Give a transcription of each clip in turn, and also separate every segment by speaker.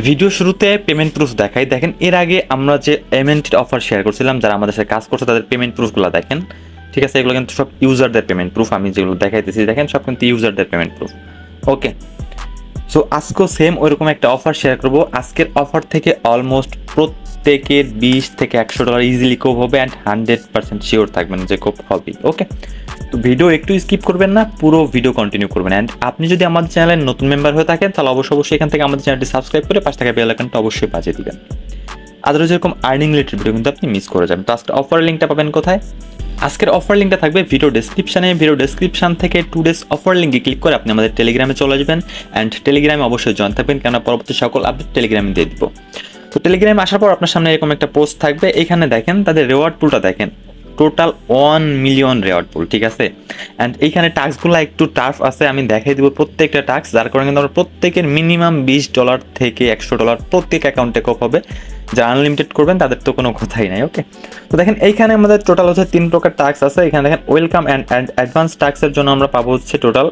Speaker 1: Video শুরুতে payment proof দেখাই। দেখেন এর আগে আমরা যে পেমেন্টের অফার শেয়ার করছিলাম, যারা আমাদের সাথে কাজ করছে তাদের পেমেন্ট প্রুফগুলো দেখেন। ঠিক আছে, এগুলো কিন্তু সব ইউজারদের পেমেন্ট প্রুফ। আমি যেগুলো দেখাইতেছি দেখেন সব কিন্তু ইউজারদের পেমেন্ট প্রুফ। ওকে, সো আজকেও সেম ওইরকম একটা অফার শেয়ার করবো। আজকের অফার থেকে অলমোস্ট প্রত্যেকের $20 থেকে $100 ইজিলি কোপ হবে অ্যান্ড 100% শিওর থাকবেন যে কোপ হবে। ওকে, তো ভিডিও একটু স্কিপ করবেন না, পুরো ভিডিও কন্টিনিউ করবেন। অ্যান্ড আপনি যদি আমাদের চ্যানেলের নতুন মেম্বার হয়ে থাকেন তাহলে অবশ্যই এখান থেকে আমাদের চ্যানেলটি সাবস্ক্রাইব করে পাশে থাকা বেল আইকনটা অবশ্যই বাজিয়ে দিবেন। আদারও যেরকম আর্নিং রিলেটেড ভিডিও কিন্তু আপনি মিস করে যাবেন। তো আজকের অফার লিঙ্কটা পাবেন কোথায়? আজকের অফার লিঙ্কটা থাকবে ভিডিও ডেসক্রিপশানে। ভিডিও ডেসক্রিপশান থেকে 2 days অফার লিঙ্কে ক্লিক করে আপনি আমাদের টেলিগ্রামে চলে যাবেন অ্যান্ড টেলিগ্রামে অবশ্যই জয়েন থাকবেন, কেননা পরবর্তী সকল আপডেট টেলিগ্রামে দিয়ে দিব। তো টেলিগ্রামে আসার পর আপনার সামনে এরকম একটা পোস্ট থাকবে, এখানে দেখেন তাদের রেওয়ার্ড পুলটা দেখেন, টোটাল 1 মিলিয়ন রেওয়ার্ড পুল। ঠিক আছে, অ্যান্ড এইখানে টাস্কগুলো একটু টাফ আছে, আমি দেখাই দিব প্রত্যেকটা টাস্ক, যার কারণে কিন্তু আমরা প্রত্যেকের মিনিমাম $20 থেকে $100 প্রত্যেক অ্যাকাউন্টে কোপ হবে। যারা আনলিমিটেড করবেন তাদের তো কোনো কথাই নাই। ওকে, তো দেখেন এইখানে আমাদের টোটাল হচ্ছে 3 প্রকার টাস্ক আছে। এখানে দেখেন ওয়েলকাম অ্যান্ড অ্যাডভান্স টাস্কের জন্য আমরা পাবো হচ্ছে টোটাল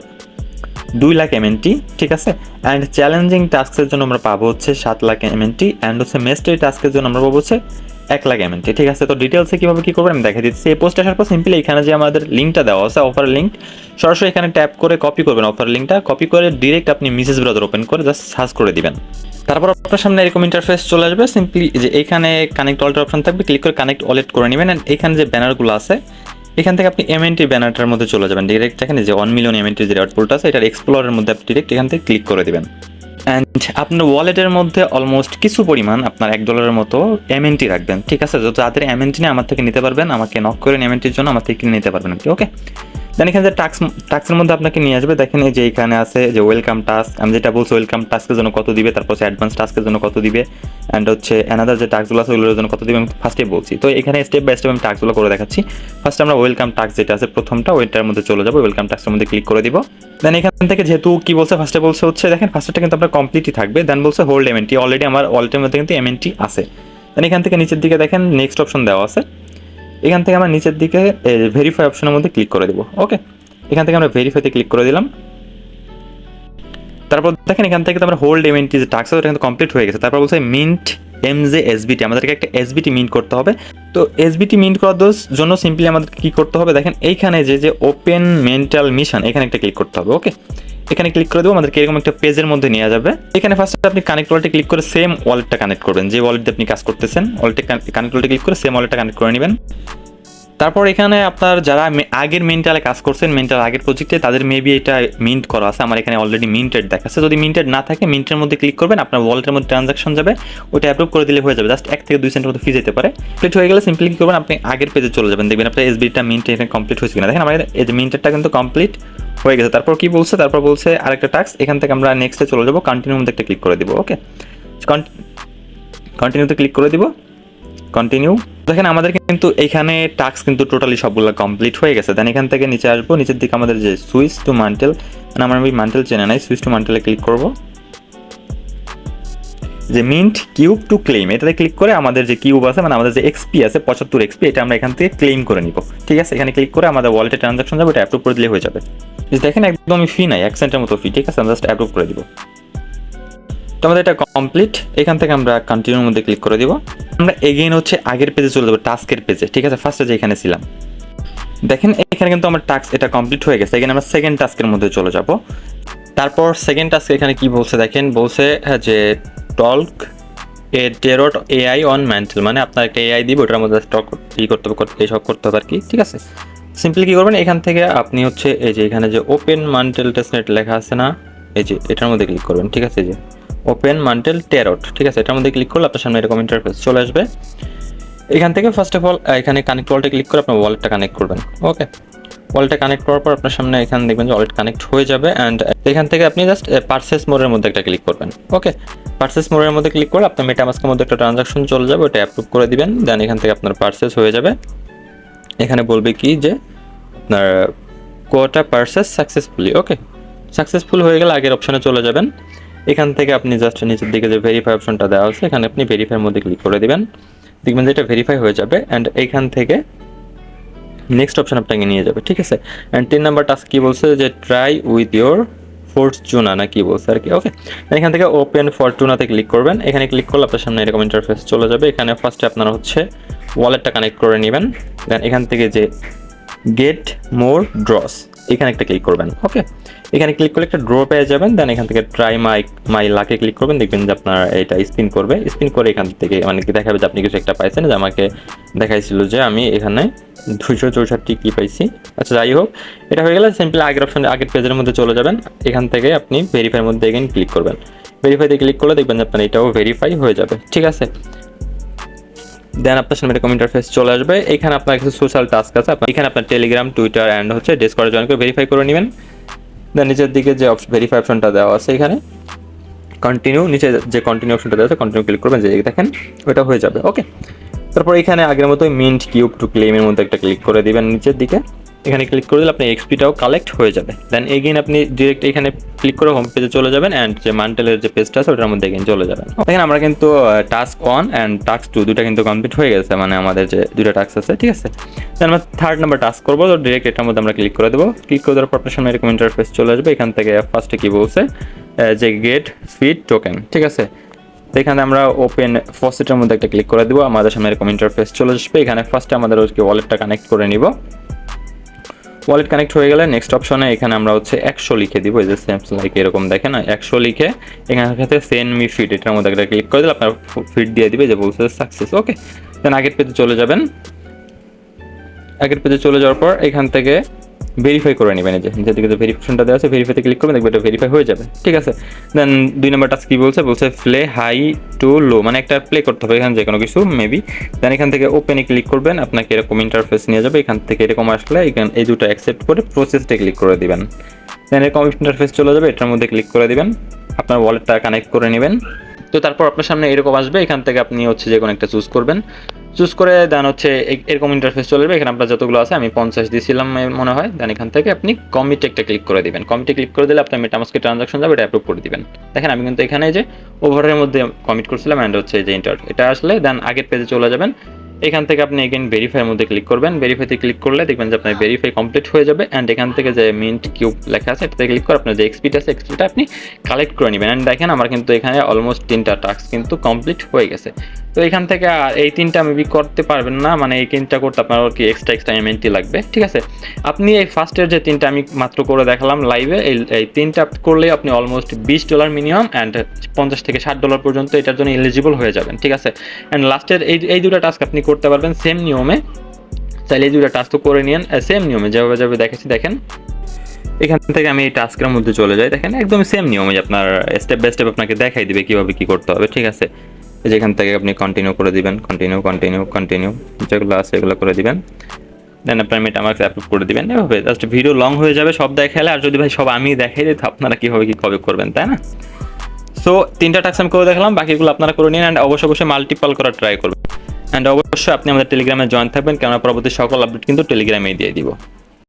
Speaker 1: 2 লাখ এমএনটি। ঠিক আছে, অ্যান্ড চ্যালেঞ্জিং টাস্কের জন্য আমরা পাবো হচ্ছে 7 লাখ এমএনটি, অ্যান্ড হচ্ছে মেস্টারি টাস্কের জন্য আমরা পাবো হচ্ছে 1 লাখ এমএনটি। ঠিক আছে, তো ডিটেলসে কীভাবে কী করবেন আমি দেখাই দিচ্ছি। এই পোস্ট আসার পর সিম্পলি এখানে যে আমাদের লিঙ্কটা দেওয়া আছে অফার লিঙ্ক, সরাসরি এখানে ট্যাপ করে কপি করবেন অফার লিঙ্কটা। কপি করে ডিরেক্ট আপনি মেসেজ ব্রাউজার ওপেন করে জাস্ট সার্চ করে দিবেন। তারপর আপনার সামনে এরকম ইন্টারফেস চলে আসবে। সিম্পলি যে এখানে কানেক্ট ওয়ালেট অপশন থাকবে, ক্লিক করে কানেক্ট ওয়ালেট করে নেবেন। অ্যান্ড এখানে যে ব্যানারগুলো আছে এখান থেকে আপনি এমএনটি ব্যানারটার মধ্যে চলে যাবেন। ডিরেক্ট দেখেন যে 1 মিলিয়ন এমএনটি যে রেওয়ার্ড পুলটা আছে এটার এক্সপ্লোরের মধ্যে আপনি ডিরেক্ট এখান থেকে ক্লিক করে দিবেন। অ্যান্ড আপনার ওয়ালেটের মধ্যে অলমোস্ট কিছু পরিমাণ আপনার $1 মতো এমএনটি রাখবেন। ঠিক আছে, যাদের এমএনটি নিয়ে আমার থেকে নিতে পারবেন, আমাকে নক করে এমএনটির জন্য আমার থেকে কিনে নিতে পারবেন আপনি। ওকে, দেন এখানে যে টাস্কের মধ্যে আপনাকে নিয়ে আসবে। দেখেন এই যে এখানে আছে যে ওয়েলকাম টাস্ক, আমি যেটা বলছি ওয়েলকাম টাস্কের জন্য কত দিবে, তারপর হচ্ছে অ্যাডভান্স টাস্কের জন্য কত দিবে, অ্যান্ড হচ্ছে অ্যানাদার যে টাস্কগুলো আছে ওগুলোর জন্য কত দিবে আমি ফার্স্টে বলছি। তো এখানে স্টেপ বাই স্টেপ আমি টাস্কগুলো করে দেখাচ্ছি। ফার্স্ট আমরা ওয়েলকাম টাস্ক যেটা আছে প্রথমটা, ওইটার মধ্যে চলে যাবো, ওয়েলকাম টাস্কের মধ্যে ক্লিক করে দিব। দেন এখান থেকে যেহেতু কি বলছে ফার্স্টে বলছে হচ্ছে দেখেন ফার্স্টটা কিন্তু আপনার কমপ্লিটই থাকবে। দেন বলছে হোল্ড এমএনটি, অলরেডি আমার ওয়ালেটের মধ্যে কিন্তু এমএনটি আছে। দেন এখান থেকে নিচের দিকে দেখেন নেক্সট অপশন দেওয়া আছে, এখান থেকে আমরা নিচের দিকে ভেরিফাই অপশনের মধ্যে ক্লিক করে দিব। ওকে, এখান থেকে আমরা ভেরিফাইতে ক্লিক করে দিলাম। তারপর দেখেন এখান থেকে তো আমরা হোল্ড এমএনটি যে টাস্ক ওটা কিন্তু কমপ্লিট হয়ে গেছে। তারপর বলছে মিন্ট এমজে এসবিটি, আমাদেরকে একটা এসবিটি মিন্ট করতে হবে। তো এসবিটি মিন্ট করার জন্য সিম্পলি আমাদেরকে কী করতে হবে, দেখেন এইখানে যে ওপেন মেন্টাল মিশন এখানে একটা ক্লিক করতে হবে। ওকে, এখানে ক্লিক করে দেবো, আমাদেরকে এরকম একটা পেজের মধ্যে নিয়ে যাবে। এখানে ফার্স্টে আপনি কানেক্ট ওয়ালেটে ক্লিক করে সেম ওয়ালেটটা কানেক্ট করবেন, যে ওয়ালেটে আপনি কাজ করতেছেন ওয়ালেটে কানেক্ট ওয়ালেটে ক্লিক করে সেম ওয়ালেটটা কানেক্ট করে নেবেন। তারপর এখানে আপনার যারা আগের মিন্টালে কাজ করছেন, মিন্টাল আগের প্রজেক্টে, তাদের মেবি এটা মিন্ট করা আছে। আমার এখানে অলরেডি মিন্টেড দেখাচ্ছে। যদি মিন্টেড না থাকে মিন্টের মধ্যে ক্লিক করবেন, আপনার ওয়ালেটের মধ্যে ট্রানজাকশন যাবে, ওটা অ্যাপ্রুভ করে দিলে হয়ে যাবে। জাস্ট 1 থেকে 2 সেন্টের মতো ফি যেতে পারে। কমপ্লিট হয়ে গেলে সিম্পলি কী করবেন, আপনি আগের পেজে চলে যাবেন, দেখবেন আপনার এসবিটা মিন্ট এখানে কমপ্লিট হয়েছে কিনা। দেখেন আমার এই যে মিন্টেডটা কিন্তু কমপ্লিট হয়ে গেছে। তারপর কি বলছে, তারপর বলছে আরেকটা টাস্ক, এখান থেকে আমরা নেক্সটে চলে যাবো, কন্টিনিউর মধ্যে একটা ক্লিক করে দিব। ওকে, কন্টিনিউতে ক্লিক করে দিব, কন্টিনিউ। দেখেন আমাদের কিন্তু এখানে টাস্ক কিন্তু টোটালি সবগুলো কমপ্লিট হয়ে গেছে। দেন এখান থেকে নিচে আসবো, নিচের দিকে আমাদের যে সুইচ টু মান্টেল, মানে আমার ওই মান্টেল চেনে নাই, সুইচ টু মান্টেলে ক্লিক করব। যে মিন্ট কিউব টু ক্লেম এটাতে ক্লিক করে আমাদের যে কিউব আছে, মানে আমাদের যে এক্সপি আছে 75 এক্সপি, এটা আমরা এখান থেকে ক্লেম করে নিব। ঠিক আছে, এখানে ক্লিক করে আমাদের ওয়ালেটে ট্রানজাকশন যাবে, এটা অ্যাপ্রুভ করে দিলে হয়ে যাবে। দেখেন একদমই ফি নাই, 1 সেন্টের মতো ফি। ঠিক আছে, আমরা জাস্ট অ্যাপ্রুভ করে দিব। তো আমাদের এটা কমপ্লিট। এখান থেকে আমরা কন্টিনিউর মধ্যে ক্লিক করে দিব। আমরা এগেইন হচ্ছে আগের পেজে চলে যাবো, টাস্কের পেজে। ঠিক আছে, ফার্স্টে যে এখানে ছিলাম, দেখেন এখানে কিন্তু আমার টাস্ক এটা কমপ্লিট হয়ে গেছে। এখানে আমরা সেকেন্ড টাস্কের মধ্যে চলে যাব। তারপর সেকেন্ড টাস্ক এখানে কি বলছে দেখেন, বলছে যে talk a tarot AI on mantle, মানে আপনার একটা এআই দিব, ওটার মধ্যে স্টক করতে হবে, এইসব করতে হবে আর কি। ঠিক আছে, সিম্পলি কী করবেন, এখান থেকে আপনি হচ্ছে এই যে এখানে যে ওপেন মান্টেল টেস্টনেট লেখা আছে না, এই যে এটার মধ্যে ক্লিক করবেন। ঠিক আছে, এই যে ওপেন মান্টেল টেরোট। ঠিক আছে, এটার মধ্যে ক্লিক করলে আপনার সামনে এরকম ইন্টারফেস চলে আসবে। এখান থেকে ফার্স্ট অফ অল এখানে কানেক্ট ওয়ালেটে ক্লিক করে আপনার ওয়ালেটটা কানেক্ট করবেন। ওকে, ওয়ালেটটা কানেক্ট করার পর আপনার সামনে এখানে দেখবেন যে ওয়ালেট কানেক্ট হয়ে যাবে। অ্যান্ড এখান থেকে আপনি জাস্ট পারচেস মোডের মধ্যে একটা ক্লিক করবেন। ওকে, পারচেস মোডের মধ্যে ক্লিক করে আপনার মেটামাস্কের মধ্যে একটা ট্রানজাকশন চলে যাবে, ওটা অ্যাপ্রুভ করে দিবেন। দেন এখান থেকে আপনার পারচেস হয়ে যাবে। এখানে বলবে কি যে আপনার কোটা পারচেস সাকসেসফুলি। ওকে, সাকসেসফুল হয়ে গেলে আগের অপশনে চলে যাবেন। এখান থেকে আপনি জাস্ট নিচের দিকে যে ভেরিফাই অপশনটা দেওয়া আছে, এখানে আপনি ভেরিফাইয়ের মধ্যে ক্লিক করে দিবেন। দেখবেন যে এটা ভেরিফাই হয়ে যাবে। অ্যান্ড এইখান থেকে নেক্সট অপশন আপনাকে নিয়ে যাবে। ঠিক আছে, অ্যান্ড 3 নাম্বার টাস্ক কী বলছে যে ট্রাই উইথ ইয়োর ফরচুনা না কি বলছে আর কি। ওকে, এখান থেকে ওপেন ফরচুনাতে ক্লিক করবেন। এখানে ক্লিক করলে আপনার সামনে এরকম ইন্টারফেস চলে যাবে। এখানে ফার্স্টে আপনারা হচ্ছে ওয়ালেটটা কানেক্ট করে নেবেন। দেন এখান থেকে যে গেট মোর ড্রস এখানে একটা ক্লিক করবেন। ওকে, এখানে ক্লিক করলে একটা ড্র পেয়ে যাবেন। দেন এখান থেকে ট্রাই মাই লাকে ক্লিক করবেন, দেখবেন যে আপনার এটা স্পিন করবে। স্পিন করে এখান থেকে মানে কি দেখাবে যে আপনি কিছু একটা পাইছেন, যে আমাকে দেখাইছিল যে আমি এখানে 264 কি পাইছি। আচ্ছা যাই হোক, এটা হয়ে গেলে সিম্পলি আগের অপশনে আগের পেজের মধ্যে চলে যাবেন। এখান থেকে আপনি ভেরিফাইয়ের মধ্যে এগেন ক্লিক করবেন। ভেরিফাইতে ক্লিক করলে দেখবেন যে আপনার এটাও ভেরিফাই হয়ে যাবে। ঠিক আছে, দেন আপনার সামনে এরকম ইন্টারফেস চলে আসবে। এখানে আপনার কিছু সোশ্যাল টাস্ক আছে, এখানে আপনার টেলিগ্রাম, টুইটার অ্যান্ড হচ্ছে ডিসকর্ডে জয়েন করে ভেরিফাই করে নেবেন। দেন নিচের দিকে যে ভেরিফাই অপশনটা দেওয়া আছে এখানে কন্টিনিউ, নিচে যে কন্টিনিউ অপশনটা দেওয়া আছে কন্টিনিউ ক্লিক করবেন, যে দেখেন ওটা হয়ে যাবে। ওকে, তারপর এখানে আগের মতোই মিন্ট কিউব টু ক্লেমের মধ্যে একটা ক্লিক করে দিবেন নিচের দিকে। এখানে ক্লিক করে দিলে আপনার এক্সপিটাও কালেক্ট হয়ে যাবে। দেন এগেইন আপনি ডিরেক্ট এখানে ক্লিক করে হোম পেজে চলে যাবেন অ্যান্ড যে মান্টেলের যে পেজটা আছে ওটার মধ্যে এগেইন চলে যাবেন। এখানে আমরা কিন্তু টাস্ক 1 অ্যান্ড টাস্ক 2 দুটা কিন্তু কমপ্লিট হয়ে গেছে, মানে আমাদের যে দুটো টাস্ক আছে। ঠিক আছে, দেন আমরা 3rd নাম্বার টাস্ক করবো, তো ডিরেক্ট এটার মধ্যে আমরা ক্লিক করে দেবো। ক্লিক করে দেওয়ার পর আপনার সামনে এরকম ইন্টারফেস চলে আসবে। এখান থেকে ফার্স্টে কি বলছে যে গেট ফিড টোকেন। ঠিক আছে, তো এখানে আমরা ওপেন ফসেটের মধ্যে একটা ক্লিক করে দিব। আমাদের সামনে এরকম ইন্টারফেস চলে আসবে। এখানে ফার্স্টে আমাদের ওয়ালেটটা কানেক্ট করে নিব। ওয়ালেট কানেক্ট হয়ে গেলে নেক্সট অপশনে এখানে আমরা হচ্ছে 100 লিখে দিব, এই যে সেমস লাইক এরকম দেখেন 100 লিখে এখানে থেকে সেন্ড মি ফিড এটার মধ্যে একটা ক্লিক করে দিলে আপনার ফিড দিয়ে দিবে যে বলছে সাকসেস। ওকে, দেন আগের পেজে চলে যাবেন। আগের পেজে চলে যাওয়ার পর এখান থেকে ভেরিফাই করে নেবেন, এই যে নিচের দিকে যে ভেরিফিকেশনটা দেওয়া আছে ভেরিফাইতে ক্লিক করবেন, দেখবেন এটা ভেরিফাই হয়ে যাবে। ঠিক আছে, দেন 2 নাম্বার টাস্ক কি বলছে প্লে হাই টু লো, মানে একটা প্লে করতে হবে এখানে যে কোনো কিছু মেবি। দেন এখান থেকে ওপেনে ক্লিক করবেন, আপনাকে এরকম ইন্টারফেস নিয়ে যাবে। এখান থেকে এরকম আসলে এখানে এই দুটো অ্যাকসেপ্ট করে প্রসেসটা ক্লিক করে দিবেন। দেন এরকম ইন্টারফেস চলে যাবে, এটার মধ্যে ক্লিক করে দিবেন, আপনার ওয়ালেটটা কানেক্ট করে নেবেন। তো তারপর আপনার সামনে এরকম আসবে। এখান থেকে আপনি হচ্ছে যে কোনো একটা চুজ করবেন, চুজ করে দেন হচ্ছে এরকম ইন্টারফেস চলে যাবে। এখানে আপনার যতগুলো আছে আমি 50 দিয়েছিলাম মনে হয়। দেন এখান থেকে আপনি কমিট একটা ক্লিক করে দিবেন। কমিটে ক্লিক করে দিলে আপনার মেটামাস্কে ট্রানজাকশন যাবে, এটা অ্যাপ্রুভ করে দিবেন। দেখেন আমি কিন্তু এখানে যে ওভারের মধ্যে কমিট করছিলাম অ্যান্ড হচ্ছে যে এটা আসলে দেন আগের পেজে চলে যাবেন। এখান থেকে আপনি এগেইন ভেরিফাইয়ের মধ্যে ক্লিক করবেন। ভেরিফাইতে ক্লিক করলে দেখবেন যে আপনার ভেরিফাই কমপ্লিট হয়ে যাবে অ্যান্ড এখান থেকে যে মিন্ট কিউব লেখা আছে এটাতে ক্লিক করে আপনার যে এক্সপিটা আছে এক্সপিটা আপনি কালেক্ট করে নেবেন। অ্যান্ড দেখেন আমার কিন্তু এখানে অলমোস্ট 3টা টাস্ক কিন্তু কমপ্লিট হয়ে গেছে। তো এখান থেকে আর এই 3টা মেবি করতে পারবেন না, মানে এই 3টা করতে আপনার কি এক্সট্রা এমএনটি লাগবে। ঠিক আছে, আপনি এই ফার্স্টের যে 3টা আমি মাত্র করে দেখালাম লাইভে, এই 3টা করলে আপনি অলমোস্ট $20 মিনিমাম অ্যান্ড $50 থেকে $60 পর্যন্ত এটার জন্য এলিজিবল হয়ে যাবেন। ঠিক আছে, অ্যান্ড লাস্টের এই দুটো টাস্ক আপনি করতে পারবেন সেম নিয়মে। চাইলে এই দুটো টাস্ক তো করে নিন সেম নিয়মে যেভাবে দেখেছি। দেখেন এখান থেকে আমি এই টাস্কের মধ্যে চলে যাই, দেখেন একদম সেম নিয়মে আপনার স্টেপ বাই স্টেপ আপনাকে দেখাই দিবে কীভাবে কী করতে হবে। ঠিক আছে, যেখান থেকে আপনি কন্টিনিউ করে দিবেন, কন্টিনিউ যেগুলো আছে এগুলো করে দিবেন। দেন আপনার মেটামাস্ক অ্যাপ্রুভ করে দিবেন। এভাবে জাস্ট ভিডিও লং হয়ে যাবে সব দেখালে, আর যদি ভাই সব আমি দেখাই দিই তো আপনারা কীভাবে কী কবে করবেন, তাই না? সো 3টা টাস্ক আমি করে দেখালাম, বাকিগুলো আপনারা করে নিন অ্যান্ড অবশ্যই মাল্টিপল করার ট্রাই করবেন। অ্যান্ড অবশ্যই আপনি আমাদের টেলিগ্রামে জয়েন থাকবেন, কেননা পরবর্তী সকল আপডেট কিন্তু টেলিগ্রামেই দিয়ে দিব।